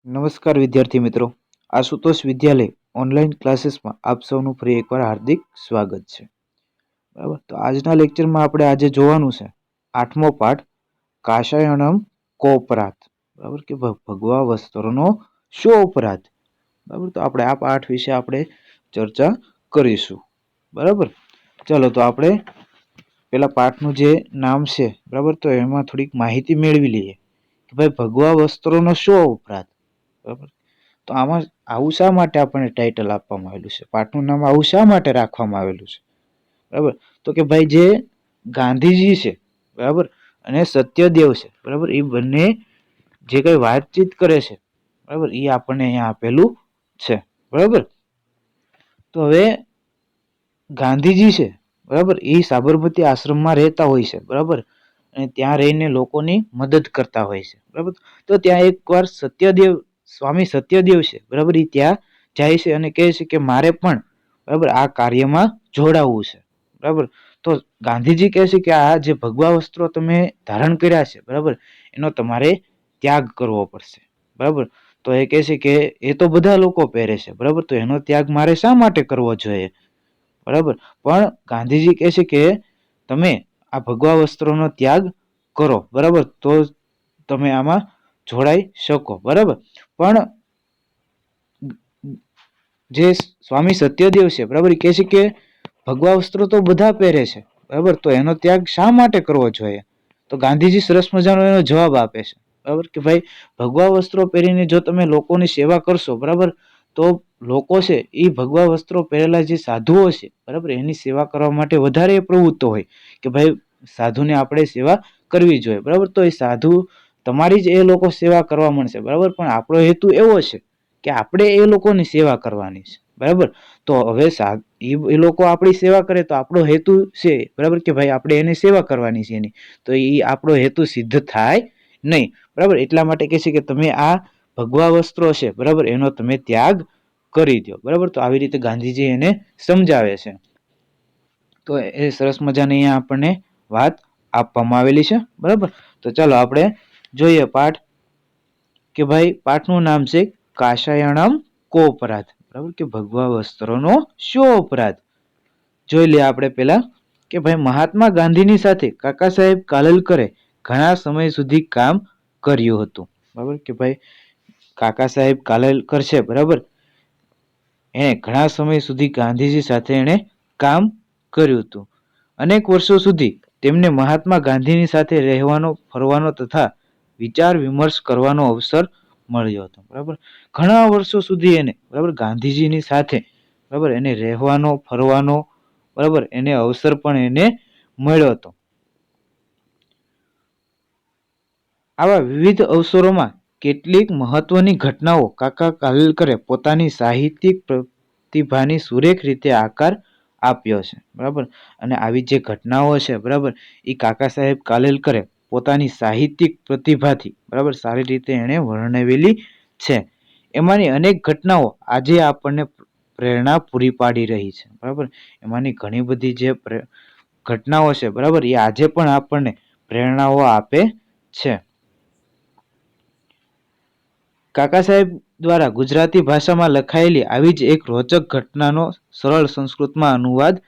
નમસ્કાર વિદ્યાર્થી મિત્રો, આશુતોષ વિદ્યાલય ઓનલાઈન ક્લાસીસમાં આપ સૌનું ફરી એકવાર હાર્દિક સ્વાગત છે. બરાબર, તો આજના લેક્ચરમાં આપણે આજે જોવાનું છે 8મો પાઠ કાશાયણમ કોપરાત. બરાબર કે ભગવા વસ્ત્રનો શો અપરાધ. બરાબર, તો આપણે આ પાઠ વિશે આપણે ચર્ચા કરીશું. બરાબર, ચલો તો આપણે પેલા પાઠનું જે નામ છે, બરાબર, તો એમાં થોડીક માહિતી મેળવી લઈએ કે ભાઈ ભગવા વસ્ત્રોનો શો અપરાધ. બરાબર, તો આમાં આવું શા માટે આપણને ટાઇટલ આપવામાં આવેલું છે, પાઠનું નામ આવું શા માટે રાખવામાં આવેલું છે? બરાબર, તો કે ભાઈ જે ગાંધીજી છે, બરાબર, અને સત્યદેવ છે, બરાબર, એ બંને જે કઈ વાતચીત કરે છે, બરાબર, એ આપણને અહીંયા આપેલું છે. બરાબર, તો હવે ગાંધીજી છે, બરાબર, એ સાબરમતી આશ્રમમાં રહેતા હોય છે. બરાબર, અને ત્યાં રહીને લોકોની મદદ કરતા હોય છે. બરાબર, તો ત્યાં એકવાર સ્વામી સત્યદેવ છે, બરાબર, એ ત્યાં જાય છે અને કહે છે કે મારે પણ, બરાબર, આ કાર્યમાં જોડાવવું છે. બરાબર, તો ગાંધીજી કહે છે કે આ જે ભગવા વસ્ત્રો તમે ધારણ કર્યા છે, બરાબર, એનો તમારે ત્યાગ કરવો પડશે. બરાબર, તો એ કહે છે કે એ તો બધા લોકો પહેરે છે, બરાબર, તો એનો ત્યાગ મારે શા માટે કરવો જોઈએ? બરાબર, પણ ગાંધીજી કહે છે કે તમે આ ભગવા વસ્ત્રોનો ત્યાગ કરો, બરાબર, તો તમે આમાં જોડાઈ શકો. બરાબર, પણ જે સ્વામી સત્યદેવ છે, બરાબર, એ કહે છે કે ભગવા વસ્ત્રો તો બધા પહેરે છે, બરાબર, તો એનો ત્યાગ શા માટે કરવો જોઈએ? તો ગાંધીજી સરસ મજાનો એનો જવાબ આપે છે. બરાબર, કે ભાઈ ભગવા વસ્ત્રો પહેરીને જો તમે લોકોની સેવા કરશો, બરાબર, તો લોકો છે એ ભગવા વસ્ત્રો પહેરેલા જે સાધુઓ છે, બરાબર, એની સેવા કરવા માટે વધારે પ્રવૃત્ત હોય કે ભાઈ સાધુને આપણે સેવા કરવી જોઈએ. બરાબર, તો એ સાધુ તમારી જ એ લોકો સેવા કરવા મળશે. બરાબર, પણ આપણો હેતુ એવો છે કે આપણે એ લોકોની સેવા કરવાની છે. બરાબર, તો હવે એ લોકો આપણી સેવા કરે તો આપણો હેતુ છે, બરાબર, કે ભાઈ આપણે એને સેવા કરવાની છે એની, તો એ આપણો હેતુ સિદ્ધ થાય નહીં. બરાબર, એટલા માટે કહે છે કે તમે આ ભગવા વસ્ત્રો છે, બરાબર, એનો તમે ત્યાગ કરી દો. બરાબર, તો આવી રીતે ગાંધીજી એને સમજાવે છે. તો એ સરસ મજાની અહીંયા આપણને વાત આપવામાં આવેલી છે. બરાબર, તો ચાલો આપણે જોઈએ પાઠ, કે ભાઈ પાઠનું નામ છે કાશાયણમ કોપરાધ. બરાબર, કે ભગવા વસ્ત્રોનો શો અપરાધ. જોઈ લે આપણે પેલા કે ભાઈ મહાત્મા ગાંધીની સાથે કાકા સાહેબ કાલેલકરે ઘણા સમય સુધી કામ કર્યું હતું. બરાબર, કે ભાઈ કાકા સાહેબ કાલેલકર છે, બરાબર, એને ઘણા સમય સુધી ગાંધીજી સાથે એને કામ કર્યું હતું. અનેક વર્ષો સુધી તેમને મહાત્મા ગાંધીની સાથે રહેવાનો, ફરવાનો તથા વિચાર વિમર્શ કરવાનો અવસર મળ્યો હતો. બરાબર, ઘણા વર્ષો સુધી એને, બરાબર, ગાંધીજીની સાથે, બરાબર, એને રહેવાનો, ફરવાનો, બરાબર, એને અવસર પણ એને મળ્યો હતો. આવા વિવિધ અવસરોમાં કેટલીક મહત્વની ઘટનાઓ કાકા કાલેલકરે પોતાની સાહિત્યિક પ્રતિભાની સુરેખ રીતે આકાર આપ્યો છે. બરાબર, અને આવી જે ઘટનાઓ છે, બરાબર, એ કાકા સાહેબ કાલેલકરે પોતાની સાહિત્યિક પ્રતિભાથી, બરાબર, સારી રીતે એણે વર્ણવેલી છે. એમાંની અનેક ઘટનાઓ આજે આપણને પ્રેરણા પૂરી પાડી રહી છે. બરાબર, એમાંની ઘણી બધી જે ઘટનાઓ છે, બરાબર, એ આજે પણ આપણને પ્રેરણાઓ આપે છે. કાકા સાહેબ દ્વારા ગુજરાતી ભાષામાં લખાયેલી આવી જ એક રોચક ઘટનાનો સરળ સંસ્કૃતમાં અનુવાદ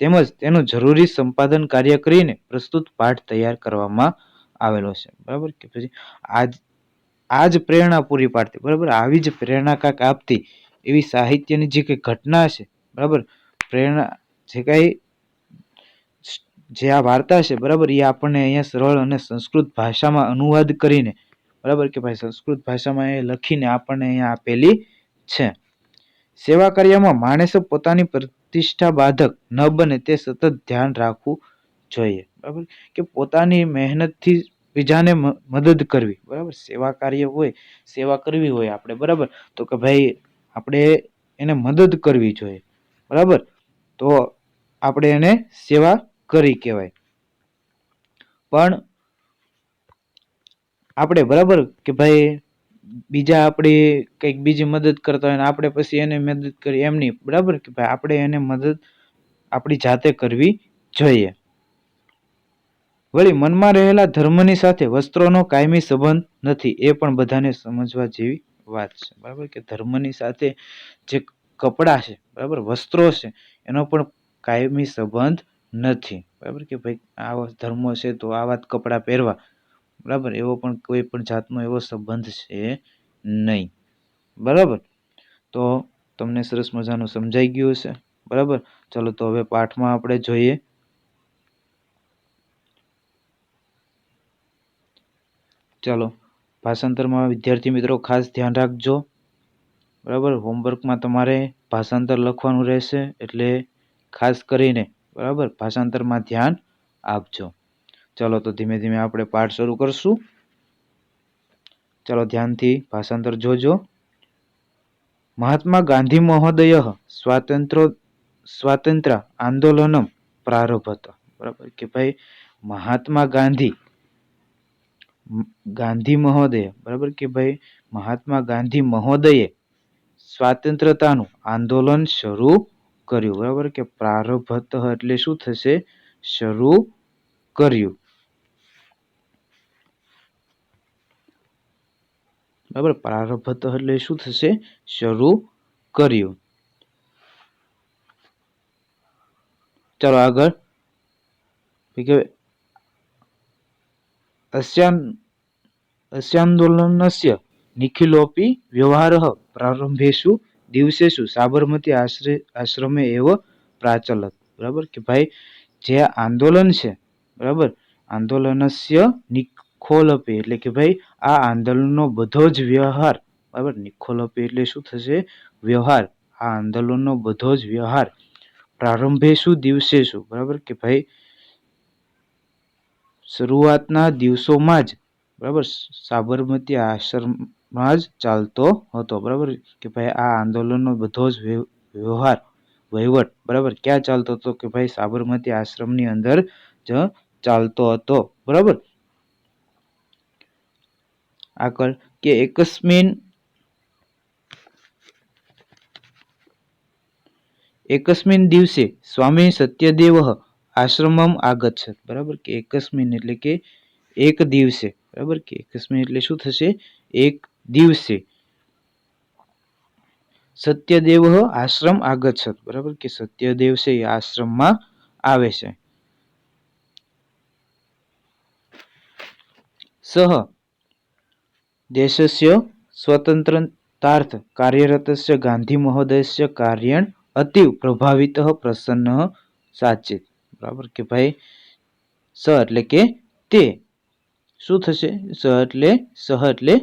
તેમજ તેનું જરૂરી સંપાદન કાર્ય કરીને પ્રસ્તુત પાઠ તૈયાર કરવામાં આવેલો છે. બરાબર, કે પછી આજ પ્રેરણા પૂરી પાડતી, બરાબર, આવી જ પ્રેરણા કાંક આપતી એવી સાહિત્યની જે કઈ ઘટના છે, બરાબર, પ્રેરણા જે કઈ જે આ વાર્તા છે, બરાબર, એ આપણને અહીંયા સરળ અને સંસ્કૃત ભાષામાં અનુવાદ કરીને, બરાબર, કે ભાઈ સંસ્કૃત ભાષામાં એ લખીને આપણને અહીંયા આપેલી છે. સેવા કાર્યમાં માણસે પોતાની પ્રતિષ્ઠા બાધક ન બને તે સતત ધ્યાન રાખવું જોઈએ. બરાબર, કે પોતાની મહેનતથી બીજાને મદદ કરવી. બરાબર, સેવા કાર્ય હોય, સેવા કરવી હોય આપણે, બરાબર, તો કે ભાઈ આપણે એને મદદ કરવી જોઈએ. બરાબર, તો આપણે એને સેવા કરી કહેવાય. પણ આપણે, બરાબર, કે ભાઈ બીજા આપણી કંઈક બીજી મદદ કરતા હોય ને આપણે પછી એને મદદ કરી એમ નહીં. બરાબર, કે ભાઈ આપણે એને મદદ આપણી જાતે કરવી જોઈએ. વળી મનમાં રહેલા ધર્મની સાથે વસ્ત્રોનો કાયમી સંબંધ નથી, એ પણ બધાને સમજવા જેવી વાત છે, બરાબર કે ધર્મની સાથે જે કપડાં છે, બરાબર વસ્ત્રો છે, એનો પણ કાયમી સંબંધ નથી, બરાબર કે ભાઈ આવો ધર્મ છે તો આવા જ કપડાં પહેરવા, બરાબર એવો પણ કોઈ પણ જાતનો એવો સંબંધ છે નહીં, બરાબર. તો તમને સરસ મજાનું સમજાઈ ગયું હશે, બરાબર. ચલો તો હવે પાઠમાં આપણે જોઈએ. ચાલો ભાષાંતરમાં વિદ્યાર્થી મિત્રો ખાસ ધ્યાન રાખજો, બરાબર. હોમવર્કમાં તમારે ભાષાંતર લખવાનું રહેશે, એટલે ખાસ કરીને બરાબર ભાષાંતરમાં ધ્યાન આપજો. ચાલો તો ધીમે ધીમે આપણે પાઠ શરૂ કરશું. ચાલો ધ્યાનથી ભાષાંતર જોજો. મહાત્મા ગાંધી મહોદય સ્વાતંત્ર્ય આંદોલનમ પ્રારભત, બરાબર કે ભાઈ મહાત્મા ગાંધી મહોદય, બરાબર કે ભાઈ મહાત્મા ગાંધી મહોદયે સ્વાતંત્રતાનું આંદોલન શરૂ કર્યું, બરાબર કે પ્રારભત એટલે શું થશે? શરૂ કર્યું, બરાબર. પ્રારભત એટલે શું થશે? શરૂ કર્યું. ચાલો આગળ. अस्यान्दोलनस्य निखिलोऽपि व्यवहारः प्रारम्भेषु दिवसेषु साबरमती आश्रमे एव प्राचलत, बराबर કે ભાઈ જે આંદોલન છે, બરાબર આંદોલનસ્ય નિખોલપી એટલે કે ભાઈ આ આંદોલનનો બધો જ વ્યવહાર, બરાબર નિખોલપી એટલે શું થશે? વ્યવહાર. આ આંદોલનનો બધો જ વ્યવહાર પ્રારંભેષુ દિવસેષુ, બરાબર કે ભાઈ શરૂઆતના દિવસોમાં જ, બરાબર સાબરમતી આશ્રમમાં જ ચાલતો હતો, બરાબર કે ભાઈ આ આંદોલનનો બધો જ વહીવટ, બરાબર ક્યાં ચાલતો હતો? કે ભાઈ સાબરમતી આશ્રમની અંદર જ ચાલતો હતો, બરાબર. આગળ કે એકસ્મિન દિવસે સ્વામી સત્યદેવ આશ્રમમ આગચ્છત, બરાબર કે એકસ્મિન એટલે કે એક દિવસે, બરાબર કે એકસ્મિન એટલે શું થશે? એક દિવસે સત્યદેવ આશ્રમ આગચ્છત, બરાબર કે સત્યદેવ છે એ આશ્રમમાં આવે છે. સહ દેશસ્ય સ્વતંત્રતાર્થ કાર્યરતસ્ય ગાંધી મહોદયસ્ય કાર્યેણ અતિવ પ્રભાવિત પ્રસન્ન સાચિત, બરાબર કે ભાઈ સ એટલે કે તે શું થશે? સહ એટલે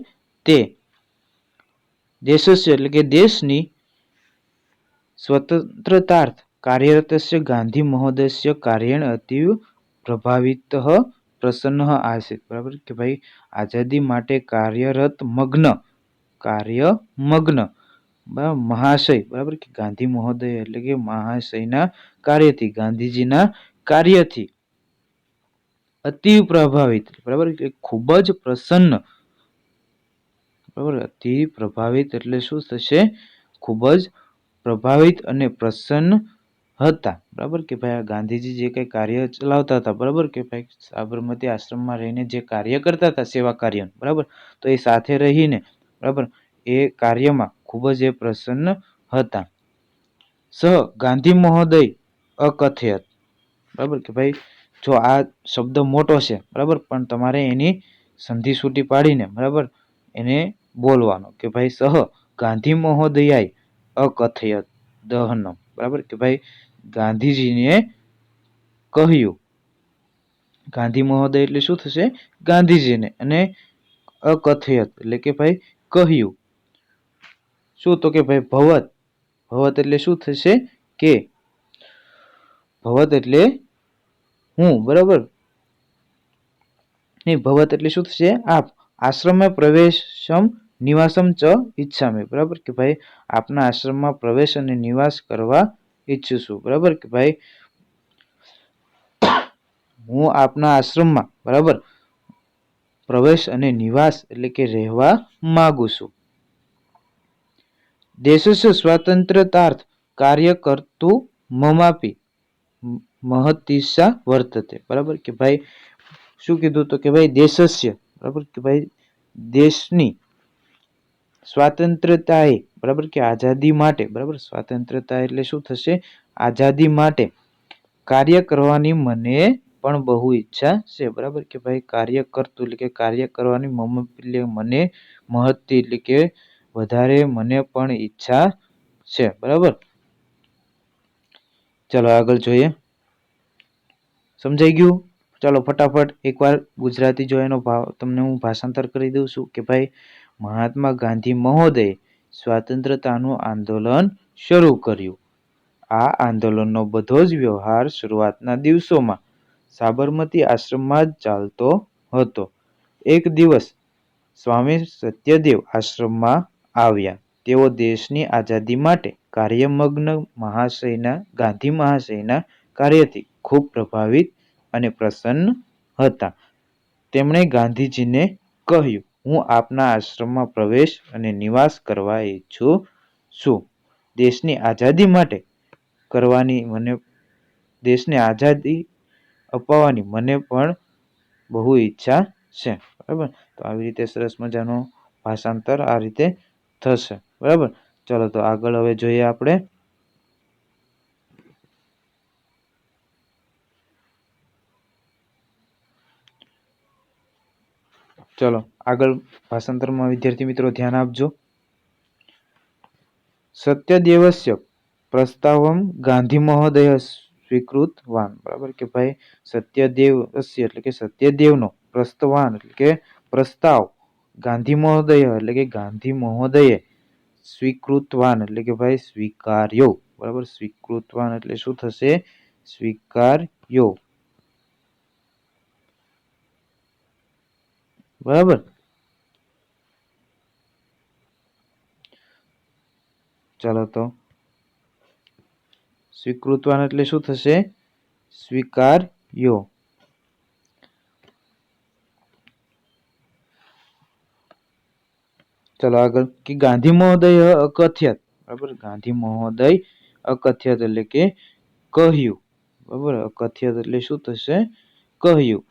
તે દેશસ્ય એટલે કે દેશની સ્વતંત્રતાર્થ કાર્યરતસ્ય ગાંધી મહોદયસ્ય કાર્યેણ અતિવ પ્રભાવિત પ્રસન્ન આસિત, બરાબર કે ભાઈ આઝાદી માટે કાર્ય મગ્ન મહાશય, બરાબર કે ગાંધી મહોદય એટલે કે મહાશયના કાર્યથી, ગાંધીજીના કાર્યથી અતિ પ્રભાવિત, બરાબર કે ખૂબ જ પ્રસન્ન, બરાબર અતિ પ્રભાવિત એટલે શું થશે? ખૂબ જ પ્રભાવિત અને પ્રસન્ન હતા, બરાબર કે ભાઈ આ ગાંધીજી જે કઈ કાર્ય ચલાવતા હતા, બરાબર કે ભાઈ સાબરમતી આશ્રમમાં રહીને જે કાર્ય કરતા હતા સેવા કાર્ય, બરાબર તો એ સાથે રહીને, બરાબર એ કાર્યમાં ખૂબ જ એ પ્રસન્ન હતા. સહ ગાંધી મહોદય અકથયત, બરાબર કે ભાઈ જો આ શબ્દ મોટો છે, બરાબર પણ તમારે એની સંધિ છૂટી પાડીને, બરાબર એને બોલવાનો કે ભાઈ સહ ગાંધી મહોદયાય અકથયત દહનમ, બરાબર કે ભાઈ ગાંધીજીને કહ્યું, ગાંધી મહોદય એટલે શું થશે? ગાંધીજીને, અને અકથયત એટલે કે ભાઈ કહ્યું શું? તો કે ભાઈ ભવત એટલે શું થશે? કે ભવત એટલે હું, બરાબર નહીં ભવત એટલે શું થશે? આપ આશ્રમે પ્રવેશમ નિવાસમ ચ ઈચ્છામી, બરાબર કે ભાઈ આપના આશ્રમમાં પ્રવેશ અને નિવાસ કરવા ઈચ્છું છું, બરાબર કે ભાઈ હું આપના આશ્રમમાં, બરાબર પ્રવેશ અને નિવાસ એટલે કે રહેવા માંગુ છું. દેશસ્ય સ્વાતંત્ર્યાર્થ કાર્ય કરતું મમાપી મહતીશા વર્તતે, બરાબર કે ભાઈ શું કીધું? તો કે ભાઈ દેશસ્ય, બરાબર કે ભાઈ દેશની સ્વાતંત્રતાએ બરાબર કે આઝાદી માટે બરાબર સ્વાતંત્રતા એટલે શું થશે આઝાદી માટે કાર્ય કરવાની મને પણ બહુ ઈચ્છા છે બરાબર કે ભાઈ કાર્ય કરતું એટલે કે કાર્ય કરવાની મને મહત્તી એટલે કે વધારે મને પણ ઈચ્છા છે બરાબર ચલો આગળ જોઈએ સમજાઈ ગયું ચાલો ફટાફટ એકવાર ગુજરાતી જો એનો ભાવ તમને હું ભાષાંતર કરી દઉં છું કે ભાઈ મહાત્મા ગાંધી મહોદય સ્વાતંત્રતાનું આંદોલન શરૂ કર્યું આ આંદોલનનો બધો જ વ્યવહાર શરૂઆતના દિવસોમાં સાબરમતી આશ્રમમાં જ ચાલતો હતો એક દિવસ સ્વામી સત્યદેવ આશ્રમમાં આવ્યા તેઓ દેશની આઝાદી માટે કાર્યમગ્ન મહાશયના ગાંધી મહાશયના કાર્યથી ખૂબ પ્રભાવિત અને પ્રસન્ન હતા તેમણે ગાંધીજીને કહ્યું હું આપના આશ્રમમાં પ્રવેશ અને નિવાસ કરવા ઈચ્છું છું દેશની આઝાદી માટે કરવાની મને દેશને આઝાદી અપાવવાની મને પણ બહુ ઈચ્છા છે બરાબર તો આવી રીતે સરસ મજાનો ભાષાંતર આ રીતે થશે બરાબર ચલો તો આગળ હવે જોઈએ આપણે ચલો આગળ ભાષાંતરમાં વિદ્યાર્થી મિત્રો ધ્યાન આપજો સત્યદેવસ્ય પ્રસ્તાવમ ગાંધી મહોદય સ્વીકૃતવાન બરાબર કે ભાઈ સત્યદેવસ્ય એટલે કે સત્યદેવનો પ્રસ્તાવાન એટલે કે પ્રસ્તાવ ગાંધી મહોદય એટલે કે ગાંધી મહોદયે સ્વીકૃતવાન એટલે કે ભાઈ સ્વીકાર્યો બરાબર સ્વીકૃતવાન એટલે શું થશે સ્વીકાર્યો બરાબર ચાલો તો સ્વીકૃતવાન એટલે શું થશે સ્વીકાર્યો ચલો આગળ કે ગાંધી મહોદય અકથ્યત બરાબર ગાંધી મહોદય અકથ્યત એટલે કે કહ્યું બરાબર અકથ્યત એટલે શું થશે કહ્યું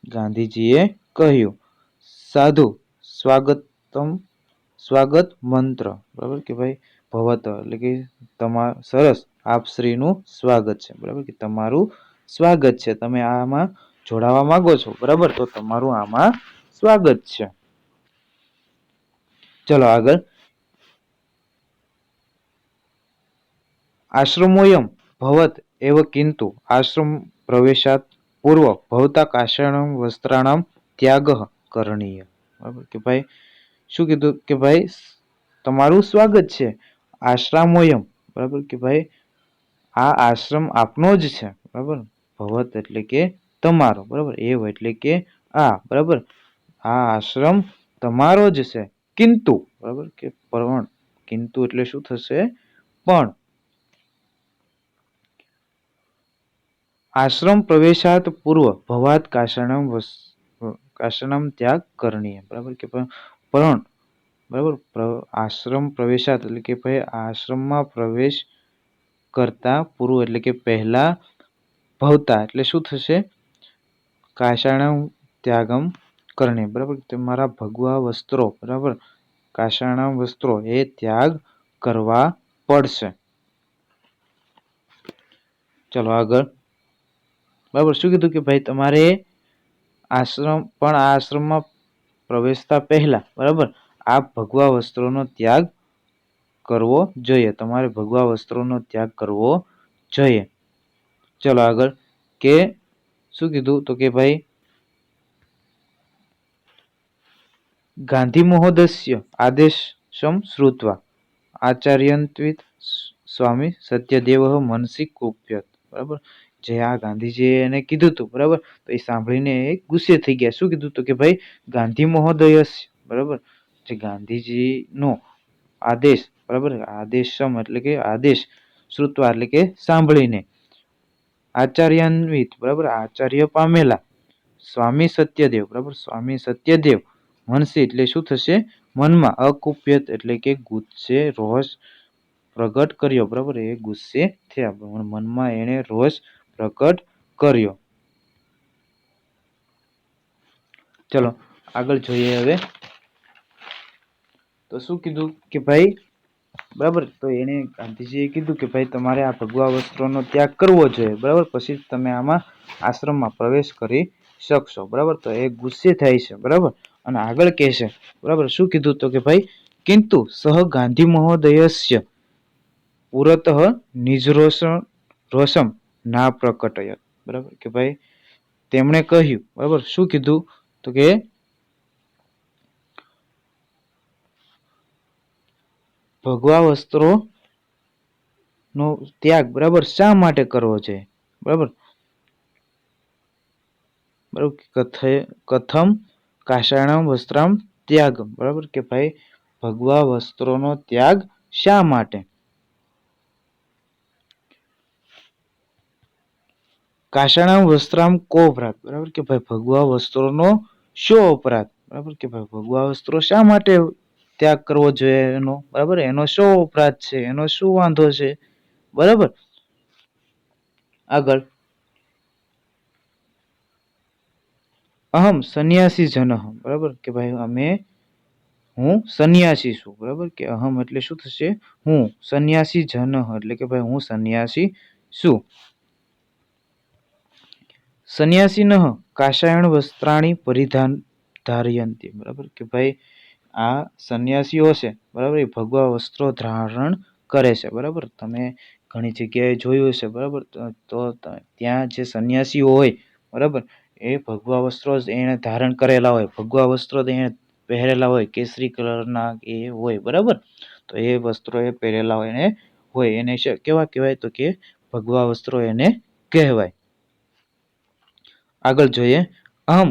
ગાંધીજીએ કહ્યું સાધુ સ્વાગતમ સ્વાગત મંત્ર બરાબર કે ભાઈ ભવત એટલે કે તમારું સરસ આપ શ્રીનું સ્વાગત છે બરાબર કે તમારું સ્વાગત છે તમે આમાં જોડાવા માંગો છો બરાબર તો તમારું આમાં સ્વાગત છે ચલો આગળ આશ્રમોયમ ભવત એવ કિંતુ આશ્રમ પ્રવેશાત પૂર્વ ભવતા કાષાણમ વસ્ત્રાણામ ત્યાગ કરણીય બરાબર કે ભાઈ શું કીધું કે ભાઈ તમારું સ્વાગત છે આશ્રમોયમ બરાબર કે ભાઈ આ આશ્રમ આપનો જ છે બરાબર ભવત એટલે કે તમારો બરાબર એવ એટલે કે આ બરાબર આ આશ્રમ તમારો જ છે કિંતુ બરાબર કે પણ કિંતુ એટલે શું થશે પણ આશ્રમ પ્રવેશાત પૂર્વ ભવાત કાષાણમ ત્યાગ કરણીય બરાબર કે પણ બરાબર આશ્રમ પ્રવેશાત એટલે કે ભાઈ આશ્રમમાં પ્રવેશ કરતા પૂર્વ એટલે કે પહેલા ભવતા એટલે શું થશે કાષાણમ ત્યાગમ કરણી બરાબર તમારા ભગવા વસ્ત્રો બરાબર કાષાણમ વસ્ત્રો એ ત્યાગ કરવા પડશે ચલો આગળ બરાબર શું કીધું કે ભાઈ તમારે આશ્રમ પણ આ આશ્રમમાં પ્રવેશતા પહેલા બરાબર આ ભગવા વસ્ત્રોનો ત્યાગ કરવો જોઈએ તમારે ભગવા વસ્ત્રોનો ત્યાગ કરવો જોઈએ ચલો આગળ કે શું કીધું તો કે ભાઈ ગાંધી મહોદયસ્ય આદેશમ શ્રુત્વા આચાર્યન્વિત સ્વામી સત્યદેવ મનસી કુપ્યત બરાબર જે આ ગાંધીજીએ એને કીધું હતું બરાબર તો એ સાંભળીને એ ગુસ્સે થઈ ગયા શું કીધું તો કે ભાઈ ગાંધી મહોદય બરાબર જે ગાંધીજીનો આદેશ બરાબર આદેશમ એટલે કે આદેશ શ્રુત્વા એટલે કે સાંભળીને આચાર્યાન્વિત બરાબર આચાર્ય પામેલા સ્વામી સત્યદેવ બરાબર સ્વામી સત્યદેવ મનસી એટલે શું થશે મનમાં અકુપ્યત એટલે કે ગુસ્સે રોષ પ્રગટ કર્યો બરાબર એ ગુસ્સે થયા મનમાં એને રોષ પ્રગટ કર્યો ચલો આગળ જોઈએ હવે તો શું કીધું કે ભાઈ બરાબર, તો એને ગાંધીજીએ કીધું કે ભાઈ તમારે આ ભગવા વસ્ત્રોનો ત્યાગ કરવો જોઈએ, બરાબર, પછી તમે આમાં આશ્રમમાં પ્રવેશ કરી શકશો, બરાબર. તો એ ગુસ્સે થાય છે, બરાબર, અને આગળ કહે છે, બરાબર, શું કીધું તો કે ભાઈ કિંતુ સહ ગાંધી મહોદયસ્ય પુરતઃ રોષમ ના પ્રકટયત, બરાબર, કે ભાઈ તેમણે કહ્યું, બરાબર, શું કીધું તો કે ભગવા વસ્ત્રો નો ત્યાગ, બરાબર, શા માટે કરવો છે, બરાબર, બરાબર, કથમ કાષાણામ વસ્ત્રામ ત્યાગ, બરાબર, કે ભાઈ ભગવા વસ્ત્રોનો ત્યાગ શા માટે? કાષાણામ વસ્ત્રામ કો અપરાધ, બરાબર, કે ભાઈ ભગવા વસ્ત્રોનો શો અપરાધ, બરાબર, કે ભાઈ ભગવા વસ્ત્રો શા માટે ત્યાગ કરવો જોઈએ એનો, બરાબર, એનો શું અપરાધ છે, એનો શું વાંધો છે, બરાબર. આગળ અહમ સંન્યાસી જન, બરાબર, કે ભાઈ હું સંન્યાસી છું, બરાબર, કે અહમ એટલે શું થશે, હું સંન્યાસી જન એટલે કે ભાઈ હું સંન્યાસી છું. સંન્યાસી ન કાષાયણ વસ્ત્રાણી પરિધાન ધારયંતી, બરાબર, કે ભાઈ આ સંન્યાસીઓ છે, બરાબર, એ ભગવા વસ્ત્રો ધારણ કરે છે, બરાબર. તમે ઘણી જગ્યાએ જોયું હશે, બરાબર, તો ત્યાં જે સંન્યાસીઓ હોય, બરાબર, એ ભગવા વસ્ત્રો એને ધારણ કરેલા હોય, ભગવા વસ્ત્રો એને પહેરેલા હોય, કેસરી કલરના એ હોય, બરાબર. તો એ વસ્ત્રો એ પહેરેલા હોય એને કેવા કહેવાય તો કે ભગવા વસ્ત્રો એને કહેવાય. આગળ જોઈએ અહમ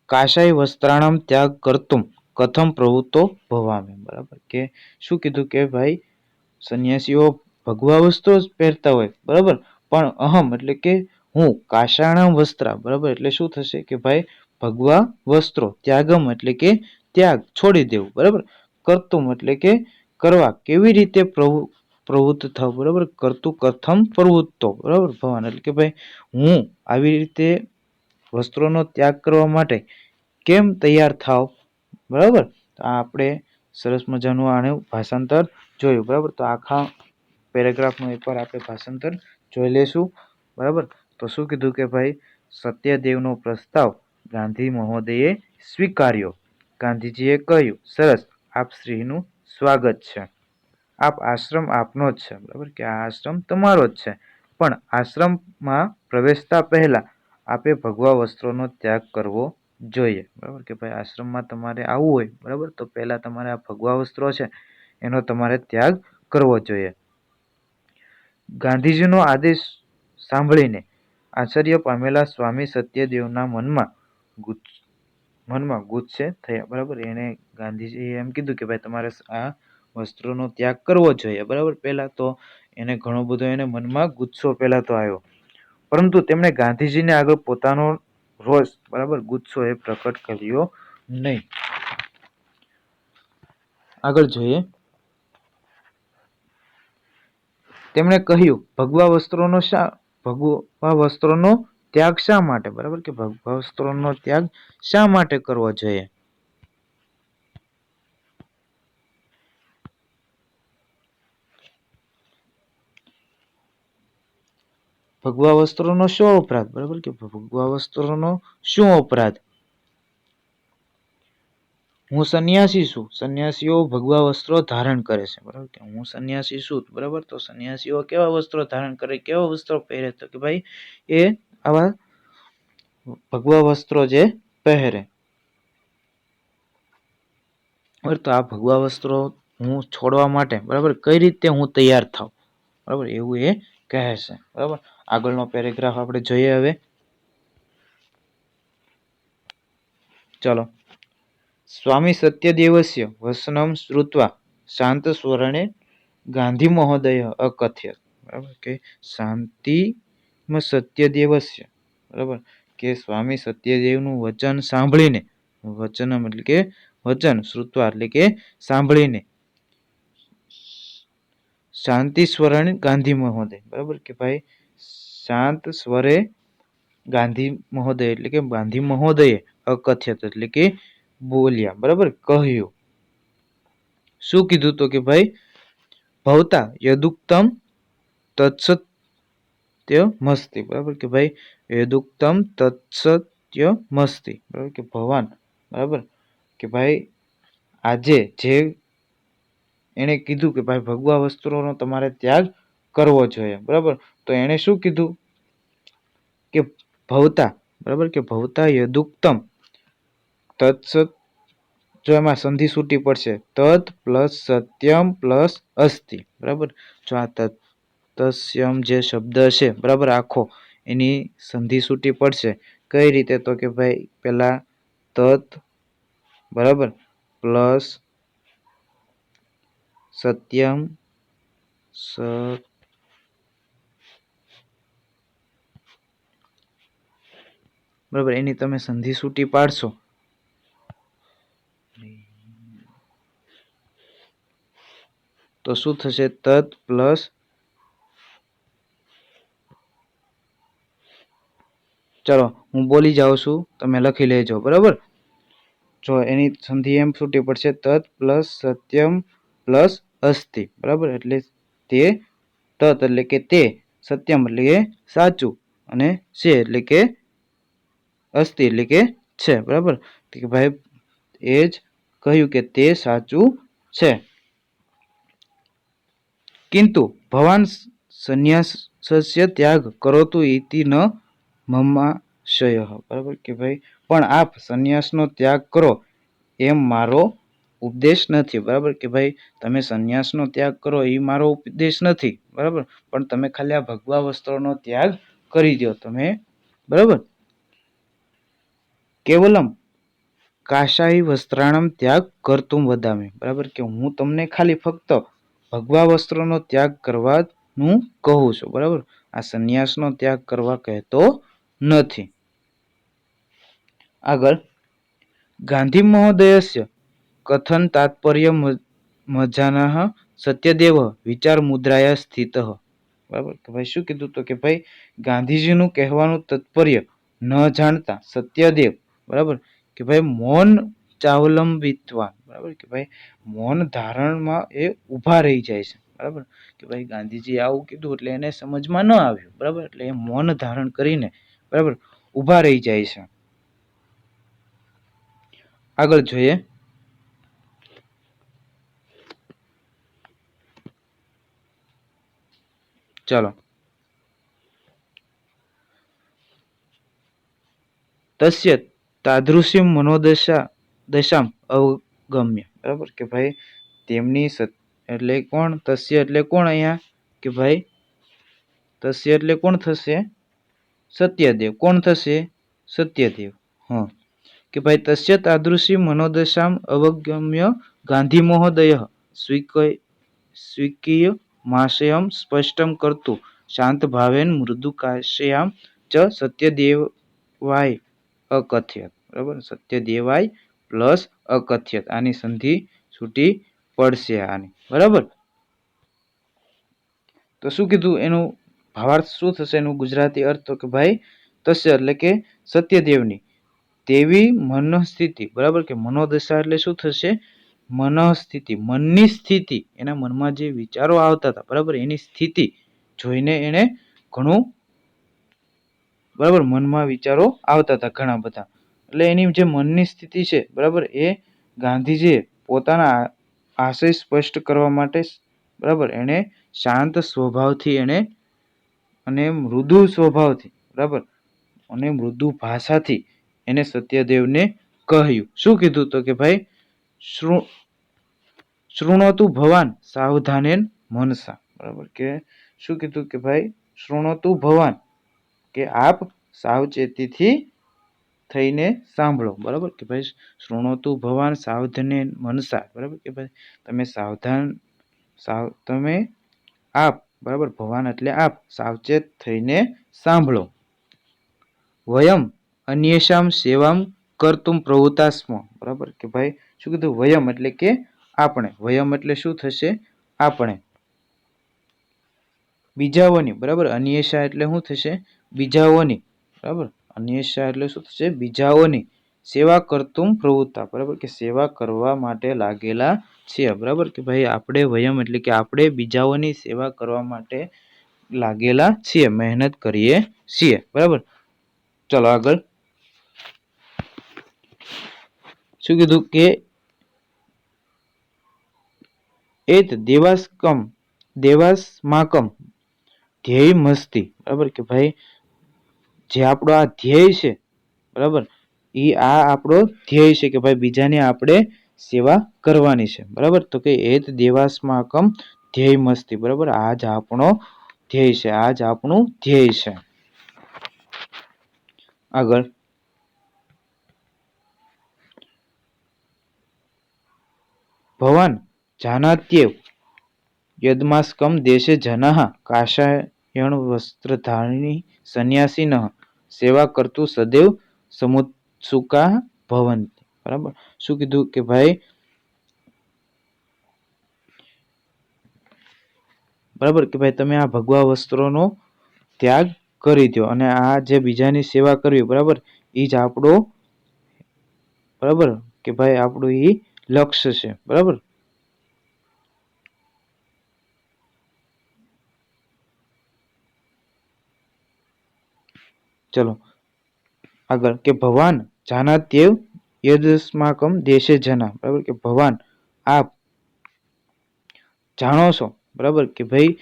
કાશાય વસ્ત્રાણમ ત્યાગ કરતું કથમ પ્રવૃત્તો ભવામે, બરાબર, કે શું કીધું કે ભાઈ સંન્યાસીઓ ભગવા વસ્ત્રો જ પહેરતા હોય, બરાબર, પણ અહમ એટલે કે હું કાષાણમ વસ્ત્ર, બરાબર, એટલે શું થશે કે ભાઈ ભગવા વસ્ત્રો ત્યાગમ એટલે કે ત્યાગ છોડી દેવું, બરાબર, કરતું એટલે કે કરવા, કેવી રીતે પ્રવૃત્ત થવું, બરાબર, કરતું કથમ પ્રવૃત્તો, બરાબર, ભવાન એટલે કે ભાઈ હું આવી રીતે વસ્ત્રોનો ત્યાગ કરવા માટે કેમ તૈયાર થાવ, બરાબર. તો આપણે સરસ મજાનું આનું ભાષાંતર જોયું, બરાબર. તો આખા પેરેગ્રાફનું એકવાર આપણે ભાષાંતર જોઈ લેશું, બરાબર. તો શું કીધું કે ભાઈ સત્યદેવનો પ્રસ્તાવ ગાંધી મહોદયે સ્વીકાર્યો. ગાંધીજીએ કહ્યું સરસ, આપ શ્રીનું સ્વાગત છે, આપ આશ્રમ આપનો જ છે, બરાબર, કે આ આશ્રમ તમારો જ છે, પણ આશ્રમમાં પ્રવેશતા પહેલા આપે ભગવા વસ્ત્રોનો ત્યાગ કરવો જોઈએ, બરાબર, કે ભાઈ આશ્રમમાં તમારે આવવું હોય, બરાબર, તો પહેલા તમારે આ ભગવા વસ્ત્રો છે એનો તમારે ત્યાગ કરવો જોઈએ. ગાંધીજીનો આદેશ સાંભળીને આશ્ચર્ય પામેલા સ્વામી સત્યદેવના મનમાં ગુસ્સે થયા, બરાબર. એને ગાંધીજીએ એમ કીધું કે ભાઈ તમારે આ વસ્ત્રોનો ત્યાગ કરવો જોઈએ, બરાબર. પહેલા તો એને ઘણો બધો એને મનમાં ગુસ્સો પહેલા તો આવ્યો, પરંતુ તેમણે ગાંધીજીને આગળ પોતાનો રોષ, બરાબર, ગુસ્સો એ પ્રકટ કર્યો નહીં. આગળ જોઈએ તેમણે કહ્યું ભગવા વસ્ત્રોનો ત્યાગ શા માટે, બરાબર, કે ભગવા વસ્ત્રોનો ત્યાગ શા માટે કરવો જોઈએ? ભગવા વસ્ત્રોનો શું અપરાધ, બરાબર, કે ભગવા વસ્ત્રોનો શું અપરાધ? હું સંન્યાસી છું, સંન્યાસીઓ ભગવા વસ્ત્રો ધારણ કરે છે, બરાબર, કે હું સંન્યાસી છું, બરાબર. તો સંન્યાસીઓ કેવા વસ્ત્રો ધારણ કરે, કેવા વસ્ત્રો પહેરે, તો કે ભાઈ એ આવા ભગવા વસ્ત્રો જે પહેરે, તો આ ભગવા વસ્ત્રો હું છોડવા માટે, બરાબર, કઈ રીતે હું તૈયાર થાવ, બરાબર, એવું એ કહે છે, બરાબર. આગળનો પેરેગ્રાફ આપણે જોઈએ હવે, ચલો. સ્વામી સત્યદેવસ્ય વસનમ શ્રુત્વા શાંત સ્વરણે ગાંધી મહોદય અકથ્ય, બરાબર, કે શાંતિ સત્યદેવસ્ય, બરાબર, કે સ્વામી સત્યદેવનું વચન સાંભળીને, વચનમ એટલે કે વચન, શ્રુત્વા એટલે કે સાંભળીને, શાંતિ સ્વરણ ગાંધી મહોદય, બરાબર, કે ભાઈ શાંત સ્વરે ગાંધી મહોદય એટલે કે ગાંધી મહોદયે અકથ્યત એટલે કે બોલ્યા, બરાબર, કહ્યું. શું કીધું તો કે ભાઈ ભવતા યદુક્તમ તત્સત્ય મસ્તી, બરાબર કે ભાઈ યદુક્તમ તત્સત્ય મસ્તી, બરાબર કે ભગવાન, બરાબર કે ભાઈ આજે જે એણે કીધું કે ભાઈ ભગવા વસ્ત્રોનો તમારે ત્યાગ કરવો જોઈએ, બરાબર. તો એણે શું કીધું કે ભવતા, બરાબર કે ભવતા યદુક્તમ તત્સત, જો એમાં સંધિ છૂટી પડશે તત પ્લસ સત્યમ પ્લસ અસ્તિ, બરાબર. જો આ તત્સ્યમ જે શબ્દ છે, બરાબર આખો એની સંધિ છૂટી પડશે કઈ રીતે તો કે ભાઈ પેલા તત, બરાબર પ્લસ સત્યમ બરાબર એની તમે સંધિ છૂટી પાડશો તો શું થશે તત પ્લસ, ચલો હું બોલી જાઉં છું તમે લખી લેજો, બરાબર. જો એની સંધિ એમ છૂટી પડશે તત પ્લસ સત્યમ પ્લસ અસ્તિ, બરાબર એટલે તે તત એટલે કે તે, સત્યમ એટલે કે સાચું, અને છે એટલે કે અસ્તિ એટલે કે છે, બરાબર કે ભાઈ એ જ કહ્યું કે તે સાચું છે. કિંતુ ભવાન સંન્યાસસ્ય ત્યાગ કરોતુ ઇતિ ન મમાશય, બરાબર કે ભાઈ પણ આપ સંન્યાસનો ત્યાગ કરો એમ મારો ઉપદેશ નથી, બરાબર કે ભાઈ તમે સંન્યાસનો ત્યાગ કરો એ મારો ઉપદેશ નથી, બરાબર પણ તમે ખાલી આ ભગવા વસ્ત્રોનો ત્યાગ કરી દો તમે, બરાબર. કેવલમ કાશાઈ વસ્ત્રાણમ ત્યાગ કરતું વદામે, બરાબર કે હું તમને ખાલી ફક્ત ભગવા વસ્ત્રોનો ત્યાગ કરવાનું કહું છું, બરાબર આ સંન્યાસનો ત્યાગ કરવા કહેતો નથી. આગળ ગાંધી મહોદયસ્ય કથન તાત્પર્ય મજાનઃ સત્યદેવ વિચાર મુદ્રાયા સ્થિત, બરાબર કે ભાઈ શું કીધું તો કે ભાઈ ગાંધીજીનું કહેવાનું તાત્પર્ય ન જાણતા સત્યદેવ, બરાબર કે ભાઈ મૌન ચાવલંબિત્વા, બરાબર કે ભાઈ મૌન ધારણમાં એ ઊભા રહી જાય છે, બરાબર કે ભાઈ ગાંધીજી આવું કીધું એટલે એને સમજમાં ન આવ્યું, બરાબર એટલે એ મૌન ધારણ કરીને, બરાબર ઊભા રહી જાય છે. આગળ જોઈએ ચાલો તસ્ય તાદૃશ્ય મનોદશા દશામ અવગમ્ય, બરાબર કે ભાઈ તેમની એટલે કોણ તસ્ય એટલે કોણ અહીંયા કે ભાઈ તસ્ય એટલે કોણ થશે સત્યદેવ, કોણ થશે સત્યદેવ, હા કે ભાઈ તસ્ય તાદૃશી મનોદશામ અવગમ્ય ગાંધી મહોદય સ્વીકીય માશયમ સ્પષ્ટમ કરતું શાંત ભાવેન મૃદુકાશયામ ચ સત્યદેવાય અકથ્યત, બરાબર સત્યદેવાય પ્લસ અકથ્યત આની સંધિ છૂટી પડશે આની, બરાબર. તો શું કીધું એનું ભાવાર્થ શું થશે એનું ગુજરાતી અર્થ તો કે ભાઈ તસ્ય એટલે કે સત્યદેવની તેવી મનસ્થિતિ, બરાબર કે મનોદશા એટલે શું થશે મનસ્થિતિ, મનની સ્થિતિ, એના મનમાં જે વિચારો આવતા હતા, બરાબર એની સ્થિતિ જોઈને એને ઘણું, બરાબર મનમાં વિચારો આવતા હતા ઘણા બધા, એટલે એની જે મનની સ્થિતિ છે, બરાબર એ ગાંધીજીએ પોતાના આશય સ્પષ્ટ કરવા માટે, બરાબર એને શાંત સ્વભાવથી એને અને મૃદુ સ્વભાવથી, બરાબર અને મૃદુ ભાષાથી એને સત્યદેવને કહ્યું, શું કીધું તો કે ભાઈ શૃણોતુ ભવાન સાવધાનેન મનસા, બરાબર કે શું કીધું કે ભાઈ શૃણોતુ ભવાન કે આપ સાવચેતીથી થઈને સાંભળો, બરાબર કે ભાઈ શૃણોતુ ભવાન સાવધાને મનસા, બરાબર કે ભાઈ તમે સાવધાન તમે આપ, બરાબર ભવાન એટલે આપ સાવચેત થઈને સાંભળો. વયમ અન્યેષામ સેવામ કરતુમ પ્રવૃત્તાસ્મ, બરાબર કે ભાઈ શું કીધું વયમ એટલે કે આપણે, વયમ એટલે શું થશે આપણે બીજાઓની, બરાબર અન્યેષા એટલે શું થશે બીજાઓની, બરાબર અન્યેષા એટલે શું થશે બીજાઓની સેવા કરતુમ પ્રવૃત્તા, બરાબર કે સેવા કરવા માટે લાગેલા છીએ, બરાબર કે ભાઈ આપણે વયમ એટલે કે આપણે બીજાઓની સેવા કરવા માટે લાગેલા છીએ, મહેનત કરીએ છીએ, બરાબર. ચલો આગળ શું કીધું કે એત દેવાસ્માકમ ધ્યેય મસ્તી, બરાબર કે ભાઈ જે આપણો આ ધ્યેય છે, બરાબર, એ આ આપણો ધ્યેય છે કે ભાઈ બીજાની આપણે સેવા કરવાની છે, બરાબર. તો કે એત દેવાસ્માકમ ધ્યેય મસ્તી, બરાબર, આજ આપણો ધ્યેય છે, આજ આપણું ધ્યેય છે. આગળ ભવાન જાનાત્યેવ યદમાસ્કમ દેશે જનાઃ કાષાયણ વસ્ત્રધારિણી સંન્યાસીનઃ સેવા કરતું સદૈવ સમુત્સુકા ભવંતિ, બરાબર. શું કીધું કે ભાઈ બરાબર કે ભાઈ તમે આ ભગવા વસ્ત્રોનો ત્યાગ કરી દો અને આ જે બીજાની સેવા કરવી, બરાબર, એ જ આપણો, બરાબર કે ભાઈ આપણું એ લક્ષ્ય છે, બરાબર. ચલો આગળ કે ભવાન જાનાત્યેવ યદસ્માકમ દેશે જના, બરાબર કે ભવાન આપ જાણો છો, બરાબર કે ભાઈ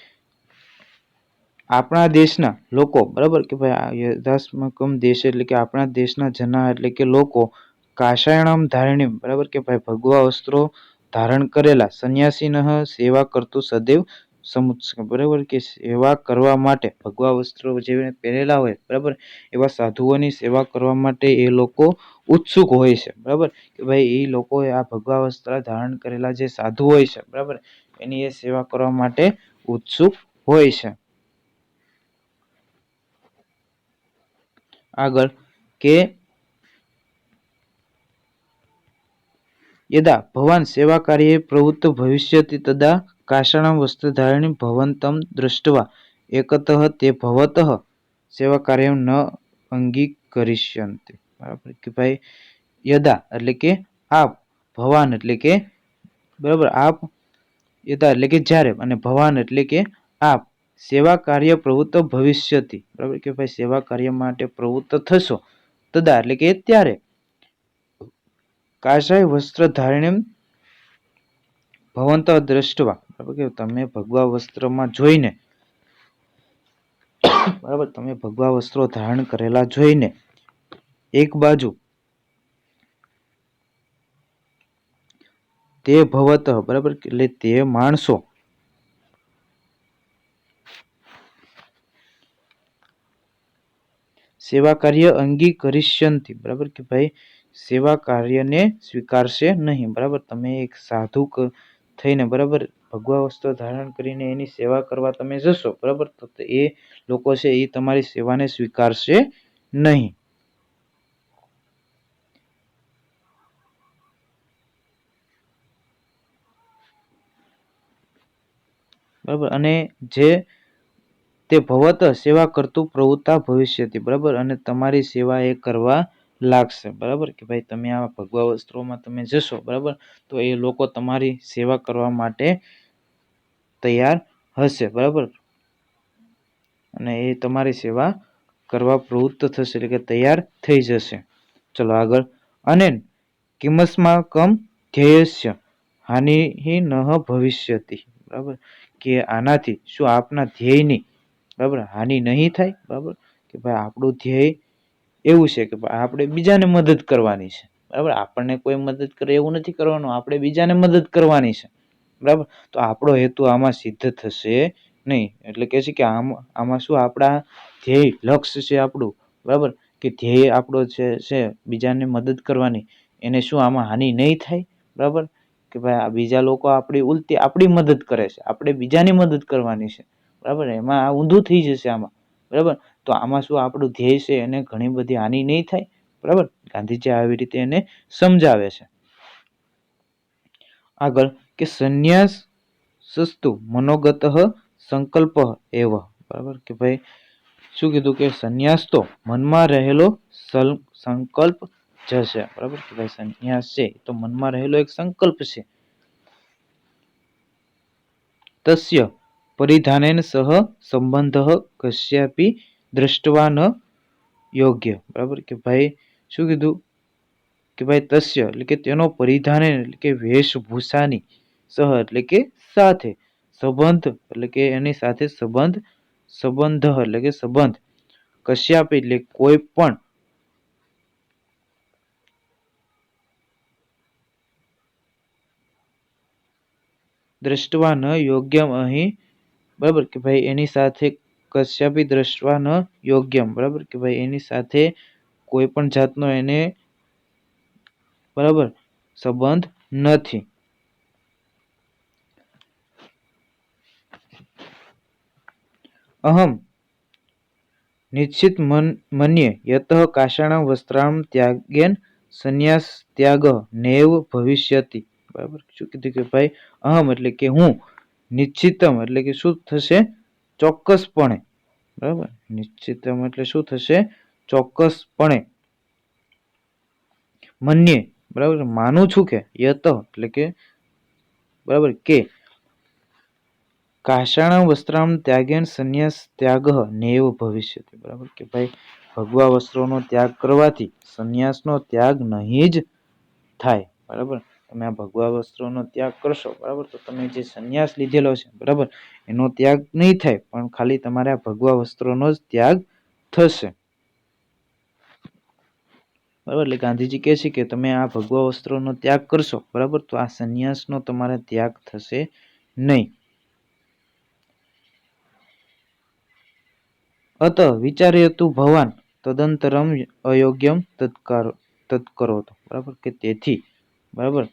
આપણા દેશના લોકો, બરાબર કે ભાઈ યદાસ્મકમ દેશ એટલે કે આપણા દેશના જના એટલે કે લોકો કાષાયણમ ધારણીમ, બરાબર કે ભાઈ ભગવા વસ્ત્રો ધારણ કરેલા સંન્યાસીનઃ સેવા કરતું સદૈવ સમુત્સુક, બરાબર કે સેવા કરવા માટે ભગવા વસ્ત્રો જે પહેરેલા હોય, બરાબર, એવા સાધુઓની સેવા કરવા માટે એ લોકો ઉત્સુક હોય છે, બરાબર કે ભાઈ એ લોકો આ ભગવા વસ્ત્ર ધારણ કરેલા જે સાધુ હોય છે, બરાબર, એની એ સેવા કરવા માટે ઉત્સુક હોય છે. આગળ કે યદા ભવાન સેવા કાર્યે પ્રવૃત્ત ભવિષ્યતિ તદા કાષાણમ વસ્ત્રધારિણી ભવંતમ દૃષ્ટવા એકતઃ તે ભવતઃ સેવા કાર્ય ન અંગીકરિષ્યન્તિ, બરાબર કે ભાઈ યદા એટલે કે આપ, ભવાન એટલે કે, બરાબર, આપ, યદા એટલે કે જ્યારે, અને ભવાન એટલે કે આપ સેવા કાર્ય પ્રવૃત્ત ભવિષ્યતિ, બરાબર કે ભાઈ સેવા કાર્ય માટે પ્રવૃત્ત થશો, તદા એટલે કે ત્યારે કાષાય વસ્ત્ર ધારિણીમ ભવંત દ્રષ્ટવા, બરાબર કે તમે ભગવા વસ્ત્રમાં જોઈને, બરાબર, તમે ભગવા વસ્ત્રો ધારણ કરેલા જોઈને એક બાજુ તે ભવત, બરાબર એટલે તે માણસો સેવા કાર્ય અંગી કરિષ્યંતિ, બરાબર કે ભાઈ સેવા કાર્યને સ્વીકારશે નહીં, બરાબર. તમે એક સાધુ થઈને, બરાબર, ભગવા વસ્ત્ર ધારણ કરીને એની સેવા કરવા તમે જશો, બરાબર, તો એ લોકો છે એ તમારી સેવાને સ્વીકારશે નહીં. બરાબર, અને જે તે ભવત સેવા કરતું પ્રવૃત્તા ભવિષ્યથી, બરાબર, અને તમારી સેવા એ કરવા લાગશે, બરાબર કે ભાઈ તમે આ ભગવા વસ્ત્રોમાં તમે જશો, બરાબર, તો એ લોકો તમારી સેવા કરવા માટે તૈયાર હશે, બરાબર, અને એ તમારી સેવા કરવા પ્રવૃત્ત થશે એટલે કે તૈયાર થઈ જશે. ચલો આગળ અને કિમસ્માકમ ધ્યેયસ્ય હાનિ ન ભવિષ્યતિ, બરાબર કે આનાથી શું આપના ધ્યેયની, બરાબર, હાનિ નહીં થાય, બરાબર કે ભાઈ આપણું ધ્યેય એવું છે કે આપણે બીજાને મદદ કરવાની છે, બરાબર, આપણને કોઈ મદદ કરે એવું નથી કરવાનું, આપણે બીજાને મદદ કરવાની છે, બરાબર. તો આપણો હેતુ આમાં સિદ્ધ થશે નહીં, એટલે કે છે કે આમાં શું આપણા ધ્યેય લક્ષ્ય છે આપણું, બરાબર કે ધ્યેય આપણો છે બીજાને મદદ કરવાની, એને શું આમાં હાનિ નહીં થાય, બરાબર કે ભાઈ આ બીજા લોકો આપણી ઉલટી આપણી મદદ કરે છે, આપણે બીજાની મદદ કરવાની છે, બરાબર, એમાં આ ઊંધું થઈ જશે આમાં, બરાબર. તો આમાં શું આપણું ધ્યેય છે એને ઘણી બધી હાનિ નહીં થાય, બરાબર. ગાંધીજી આવી રીતે એને સમજાવે છે. આગળ કે સંન્યાસ સસ્તુ મનોગત સંકલ્પ એવ, બરાબર કે ભાઈ શું કીધું કે સંન્યાસ તો મનમાં રહેલો સંકલ્પ જ છે, બરાબર કે ભાઈ સંન્યાસ છે તો મનમાં રહેલો એક સંકલ્પ છે, तस्य परिधानेन सह संबंधः कस्यापि दृष्ट्वा न યોગ્ય, બરાબર કે ભાઈ શું કીધું કે ભાઈ તસ્ય એટલે કે તેનો પરિધાન એટલે કે વેશભૂષાની સહ એટલે કે સાથે સંબંધ એટલે કે એની સાથે સંબંધ એટલે કે સંબંધ કશ્યાપ એટલે કોઈ પણ દ્રષ્ટવા ન યોગ્યમ અહીં બરાબર કે ભાઈ એની સાથે કશ્યાપી દ્રષ્ટવા ન યોગ્યમ બરાબર કે ભાઈ એની સાથે કોઈ પણ જાતનો એને બરાબર સંબંધ નથી. અહમ નિશ્ચિત મન્યે યતઃ કાષાણાં વસ્ત્રાણાં ત્યાગેન સંન્યાસ ત્યાગ નૈવ ભવિષ્યતિ, બરાબર શું કીધું કે ભાઈ અહમ એટલે કે હું, નિશ્ચિતમ એટલે કે શું થશે ચોક્કસપણે, બરાબર નિશ્ચિતમ એટલે શું થશે ચોક્કસપણે, મન્યે બરાબર માનું છું કે યત એટલે કે બરાબર કે કાષાણાં વસ્ત્રાણાં ત્યાગેન સંન્યાસ ત્યાગ નૈવ ભવિષ્યતિ, બરાબર કે ભાઈ ભગવા વસ્ત્રોનો ત્યાગ કરવાથી સંન્યાસનો ત્યાગ નહીં જ થાય. બરાબર તમે આ ભગવા વસ્ત્રોનો ત્યાગ કરશો બરાબર તો તમે જે સંન્યાસ લીધેલો છે બરાબર એનો ત્યાગ નહીં થાય પણ ખાલી તમારે આ ભગવા વસ્ત્રોનો જ ત્યાગ થશે. બરાબર એટલે ગાંધીજી કહે છે કે તમે આ ભગવા વસ્ત્રોનો ત્યાગ કરશો બરાબર તો આ સંન્યાસનો તમારે ત્યાગ થશે નહીં. અત વિચાર્યતુ ભવાન તદંતરમ અયોગ્યમ તત્કરોત, બરાબર કે તેથી બરાબર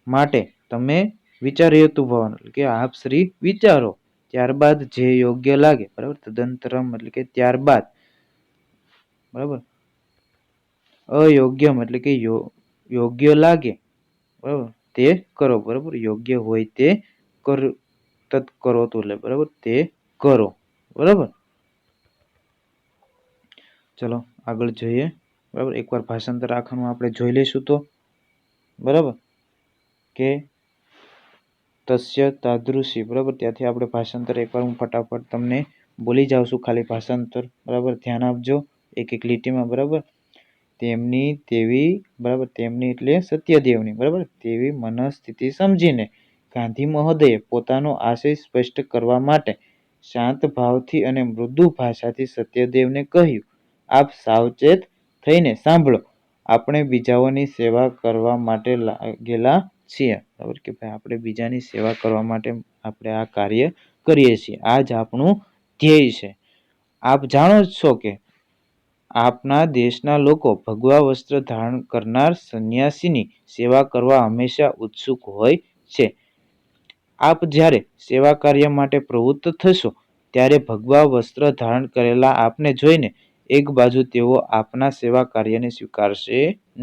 માટે તમે વિચાર્યતુ ભવાન એટલે કે આપ શ્રી વિચારો ત્યારબાદ જે યોગ્ય લાગે બરાબર તદંતરમ એટલે કે ત્યારબાદ બરાબર અયોગ્યમ એટલે કે યોગ્ય લાગે બરાબર તે કરો, બરાબર યોગ્ય હોય તે તત્કરો તો એટલે બરાબર તે કરો. બરાબર ચલો આગળ જોઈએ. બરાબર એકવાર ભાષાંતર આખાનું આપણે જોઈ લઈશું તો બરાબર કે તસ્ય તાદૃશી, બરાબર ત્યાંથી આપણે ભાષાંતર એકવાર હું ફટાફટ તમને બોલી જાઉં છું, ખાલી ભાષાંતર બરાબર ધ્યાન આપજો એક એક લીટીમાં. બરાબર તેમની તેવી બરાબર તેમની એટલે સત્યદેવની બરાબર તેવી મનસ્થિતિ સમજીને ગાંધી મહોદયે પોતાનો આશય સ્પષ્ટ કરવા માટે શાંત ભાવથી અને મૃદુ ભાષાથી સત્યદેવને કહ્યું, આપ સાવચેત થઈને સાંભળો, આપણે બીજાઓની સેવા કરવા માટે લાગેલા છીએ, બરાબર કે ભાઈ આપણે બીજાની સેવા કરવા માટે આપણે આ કાર્ય કરીએ છીએ, આ જ આપણું ધ્યેય છે. આપ જાણો છો કે આપના દેશના લોકો ભગવા વસ્ત્ર ધારણ કરનાર સંન્યાસીની સેવા કરવા હંમેશા ઉત્સુક હોય છે. આપ જ્યારે સેવા કાર્ય માટે પ્રવૃત્ત થશો ત્યારે ભગવા વસ્ત્ર ધારણ કરેલા આપને જોઈને એક બાજુ તેઓ આપના સેવા કાર્યને સ્વીકારશે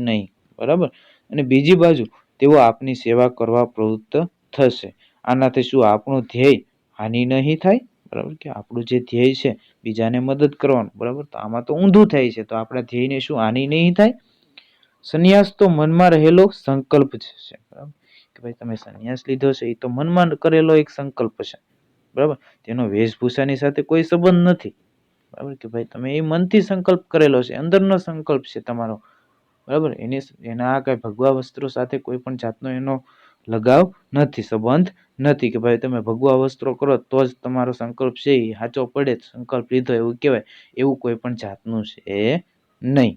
નહીં, બરાબર અને બીજી બાજુ તેઓ આપની સેવા કરવા પ્રવૃત્ત થશે. આનાથી શું આપણું ધ્યેય હાનિ નહીં થાય, બરાબર કે આપણું જે ધ્યેય છે બીજાને મદદ કરવાનું બરાબર તો આમાં તો ઊંધું થાય છે તો આપણા ધ્યેયને શું હાનિ નહીં થાય. સંન્યાસ તો મનમાં રહેલો સંકલ્પ છે, બરાબર કે ભાઈ તમે સંન્યાસ લીધો છે એ તો મનમાં કરેલો એક સંકલ્પ છે, બરાબર તેનો વેશભૂષાની સાથે કોઈ સંબંધ નથી, બરાબર કે ભાઈ તમે એ મનથી સંકલ્પ કરેલો છે, અંદરનો સંકલ્પ છે તમારો, બરાબર એના કઈ ભગવા વસ્ત્રો સાથે કોઈ પણ જાતનો એનો લગાવ નથી, સંબંધ નથી કે ભાઈ તમે ભગવા વસ્ત્રો કરો તો જ તમારો સંકલ્પ છે એ સાચો પડે સંકલ્પ લીધો એવું કહેવાય, એવું કોઈ પણ જાતનું છે નહીં.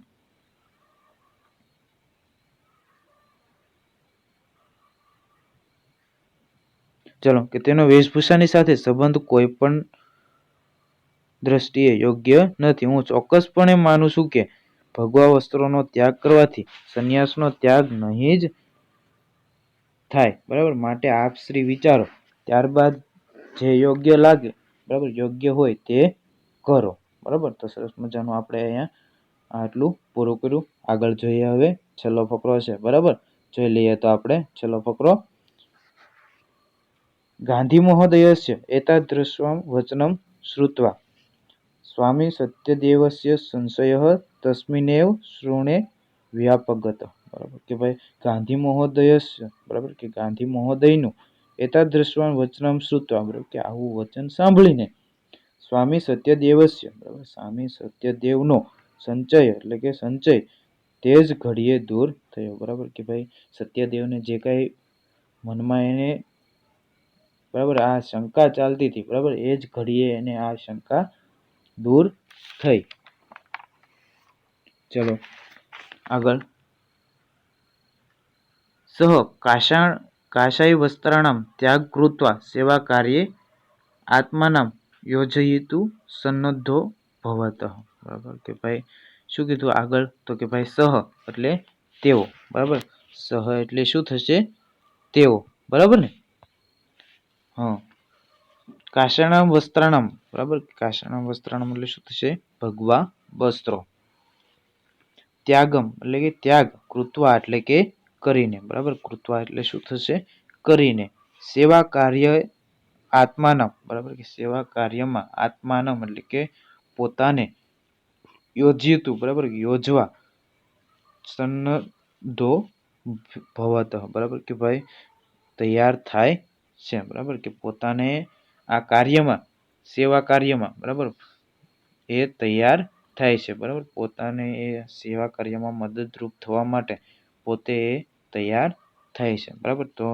ચલો કે તેનો વેશભૂષાની સાથે સંબંધ કોઈ પણ દ્રષ્ટિએ યોગ્ય નથી. હું ચોક્કસપણે માનું છું કે ભગવા વસ્ત્રોનો ત્યાગ કરવાથી સંન્યાસનો ત્યાગ નહીં જ થાય, બરાબર માટે આપ શ્રી વિચારો ત્યારબાદ જે યોગ્ય લાગે બરાબર યોગ્ય હોય તે કરો. બરાબર તો સરસ મજાનું આપણે અહીંયા આટલું પૂરું કર્યું. આગળ જોઈએ હવે છેલ્લો ફકરો છે, બરાબર જોઈ લઈએ તો આપણે છેલ્લો ફકરો. ગાંધી મહોદયસ્ય એતાદૃશં વચનમ શ્રુત્વા સ્વામી સત્યદેવસ્ય સંશયઃ તસ્મિન્નેવ શૃણે વ્યાપગત, બરાબર કે ભાઈ ગાંધી મહોદયસ્ય બરાબર કે ગાંધી મહોદયનું એતાદૃશ્વાન વચનમ શ્રુત્વા, બરાબર કે આવું વચન સાંભળીને સ્વામી સત્યદેવસ્ય, બરાબર સ્વામી સત્યદેવનો સંચય એટલે કે સંચય તે જ ઘડીએ દૂર થયો, બરાબર કે ભાઈ સત્યદેવને જે કાંઈ મનમાં એને બરાબર આ શંકા ચાલતી હતી, બરાબર એ જ ઘડીએ એને આ શંકા દૂર થઈ. ચલો આગળ. સહ કાશાય વસ્ત્રાણામ ત્યાગ કૃત્વા સેવા કાર્યે આત્માનામ યોજયિતુ સન્નદ્ધો ભવતઃ, બરાબર કે ભાઈ શું કીધું આગળ, તો કે ભાઈ સહ એટલે તેઓ, બરાબર સહ એટલે શું થશે, તેઓ, બરાબર ને. હા, કાશાણામ વસ્ત્રાણામ, બરાબર કાશાણામ વસ્ત્રાણામ એટલે શું થશે, ભગવા વસ્ત્રો, ત્યાગમ એટલે કે ત્યાગ, કૃત્વા એટલે કે કરીને, બરાબર કૃત્વા એટલે શું થશે, કરીને, સેવા કાર્ય આત્માનમ, બરાબર કે સેવા કાર્યમાં આત્માનમ એટલે કે પોતાને, યોજ્યતું, બરાબર યોજવા, સન્નદ્ધો ભવતઃ, બરાબર કે ભાઈ તૈયાર થાય છે, બરાબર કે પોતાને આ કાર્યમાં સેવા કાર્યમાં, બરાબર એ તૈયાર થાય છે, બરાબર પોતાને એ સેવા કાર્યમાં મદદરૂપ થવા માટે પોતે એ તૈયાર થાય છે, બરાબર. તો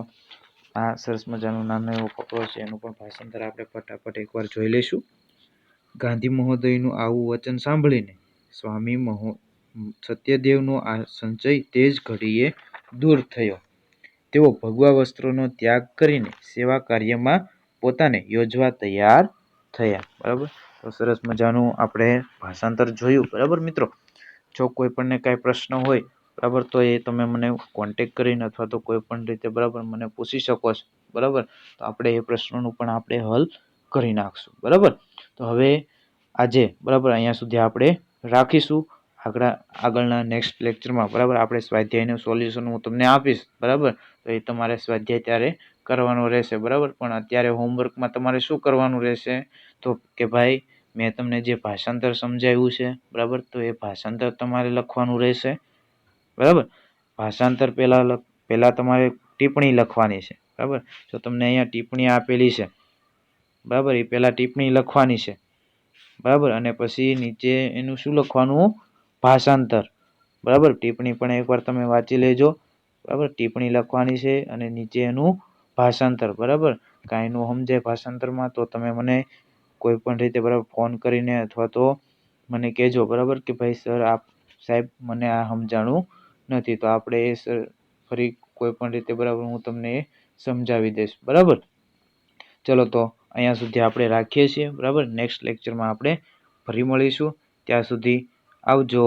આ સરસ મજાનો નાનો એવો ફકરો છે, એનું પણ ભાષાંતર આપણે ફટાફટ એકવાર જોઈ લઈશું. ગાંધી મહોદયનું આવું વચન સાંભળીને સ્વામી સત્યદેવનો આ સંચય તે જ ઘડીએ દૂર થયો. તેઓ ભગવા વસ્ત્રોનો ત્યાગ કરીને સેવા કાર્યમાં પોતાને યોજવા તૈયાર થયા, બરાબર. તો સરસ મજાનું આપણે ભાષાંતર જોયું, બરાબર મિત્રો. જો કોઈ પણને કાંઈ પ્રશ્ન હોય, બરાબર તો એ તમે મને કોન્ટેક કરીને અથવા તો કોઈ પણ રીતે બરાબર મને પૂછી શકો છો, બરાબર. તો આપણે એ પ્રશ્નોનું પણ આપણે હલ કરી નાખશું, બરાબર. તો હવે આજે બરાબર અહીંયા સુધી આપણે રાખીશું. આગળના નેક્સ્ટ લેક્ચરમાં બરાબર આપણે સ્વાધ્યાયનું સોલ્યુશન હું તમને આપીશ, બરાબર. તો એ તમારે સ્વાધ્યાય ત્યારે કરવાનો રહેશે, બરાબર. પણ અત્યારે હોમવર્કમાં તમારે શું કરવાનું રહેશે, તો કે ભાઈ મેં તમને જે ભાષાંતર સમજાવ્યું છે, બરાબર તો એ ભાષાંતર તમારે લખવાનું રહેશે, બરાબર. ભાષાંતર પહેલા તમારે ટિપ્પણી લખવાની છે, બરાબર. જો તમને અહીંયા ટિપ્પણી આપેલી છે, બરાબર એ પહેલા ટિપ્પણી લખવાની છે, બરાબર. અને પછી નીચે એનું શું લખવાનું, ભાષાંતર, બરાબર. ટિપ્પણી પણ એકવાર તમે વાંચી લેજો, બરાબર. ટિપ્પણી લખવાની છે અને નીચે એનું ભાષાંતર, બરાબર. કાંઈ નું સમજાય ભાષાંતરમાં તો તમે મને કોઈ પણ રીતે બરાબર ફોન કરીને અથવા તો મને કહેજો, બરાબર કે ભાઈ સર આપ સાહેબ મને આ સમજાણું નથી, તો આપણે એ સર ફરી કોઈ પણ રીતે બરાબર હું તમને એ સમજાવી દઈશ, બરાબર. ચલો તો અહીંયા સુધી આપણે રાખીએ છીએ, બરાબર. નેક્સ્ટ લેક્ચરમાં આપણે ફરી મળીશું, ત્યાં સુધી આવજો.